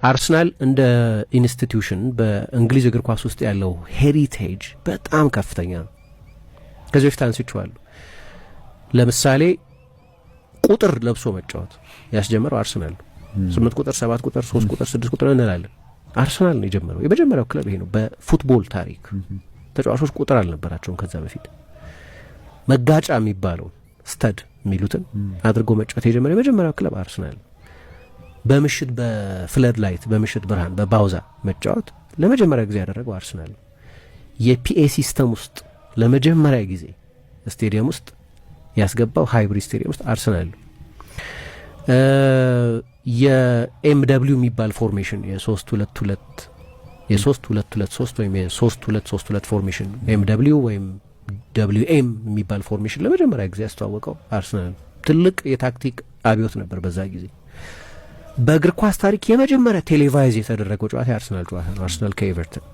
አርሰናል እንደ ኢንስቲትዩሽን በእንግሊዝ እግር ኳስ ውስጥ ያለው ሄሪቴጅ በጣም ከፍተኛ ነው። ከዚህ በፊት አንስቼዋለሁ። ለምሳሌ ቁጥር ለብሶ መጫወት ያስጀመረው አርሰናል ነው። 8 ቁጥር፣ 7 ቁጥር፣ 3 ቁጥር፣ 6 ቁጥር እንላለን። አርሰናል ነው የጀመረው። የመጀመሪያው ክለብ ይሄ ነው በፉትቦል ታሪክ። ተጫዋቾች ቁጥር አልነበራቸውም ከዛ በፊት። መጋጫ የሚባለው ስተድ የሚሉትን አድርጎ መጫወት የጀመረው የመጀመሪያው ክለብ አርሰናል ነው። በምሽት በፍለድ ላይት በምሽት ብርሃን በባውዛ መጫወት ለመጀመሪያ ጊዜ ያደረገው አርሰናል ነው። የፒኤ ሲስተም ውስጥ ለመጀመሪያ ጊዜ ስቴዲየም ውስጥ ያስገባው ሃይብሪድ ስቴዲየም ውስጥ አርሰናል ነው። የኤምደብሊው የሚባል ፎርሜሽን የ3-2-2 የ3-2-2-3 ወይም የ3-2-3-2 ፎርሜሽን ኤምደብሊው ወይም ደብሊውኤም የሚባል ፎርሜሽን ለመጀመሪያ ጊዜ ያስተዋወቀው አርሰናል ነው። ትልቅ የታክቲክ አብዮት ነበር በዛ ጊዜ። በእግር ኳስ ታሪክ የመጀመሪያ ቴሌቫይዝ የተደረገው ጨዋታ የአርሰናል ጨዋታ ነው። አርሰናል ከኤቨርተን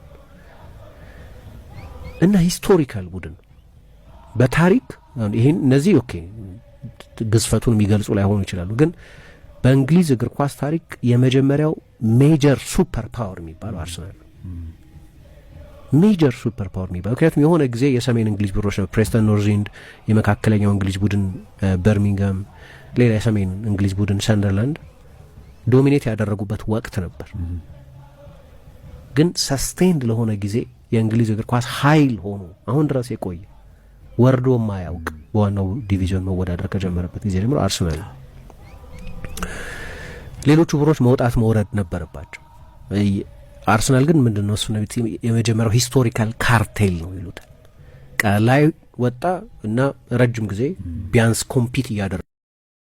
እና ሂስቶሪካል ቡድን በታሪክ ይህን እነዚህ ኦኬ ግዝፈቱን የሚገልጹ ላይሆኑ ይችላሉ፣ ግን በእንግሊዝ እግር ኳስ ታሪክ የመጀመሪያው ሜጀር ሱፐር ፓወር የሚባለው አርሰናል ነው። ሜጀር ሱፐር ፓወር የሚባለው ምክንያቱም የሆነ ጊዜ የሰሜን እንግሊዝ ቡድኖች ነው ፕሬስተን ኖርዝ ኢንድ፣ የመካከለኛው እንግሊዝ ቡድን በርሚንግሃም፣ ሌላ የሰሜን እንግሊዝ ቡድን ሰንደርላንድ ዶሚኔት ያደረጉበት ወቅት ነበር። ግን ሰስቴንድ ለሆነ ጊዜ የእንግሊዝ እግር ኳስ ኃይል ሆኖ አሁን ድረስ የቆየ ወርዶ ማያውቅ በዋናው ዲቪዥን መወዳደር ከጀመረበት ጊዜ ጀምሮ አርሰናል። ሌሎቹ ቡድኖች መውጣት መውረድ ነበረባቸው። አርሰናል ግን ምንድነው እሱ ነው የመጀመሪያው ሂስቶሪካል ካርቴል ነው ይሉታል። ላይ ወጣ እና ረጅም ጊዜ ቢያንስ ኮምፒት እያደረገ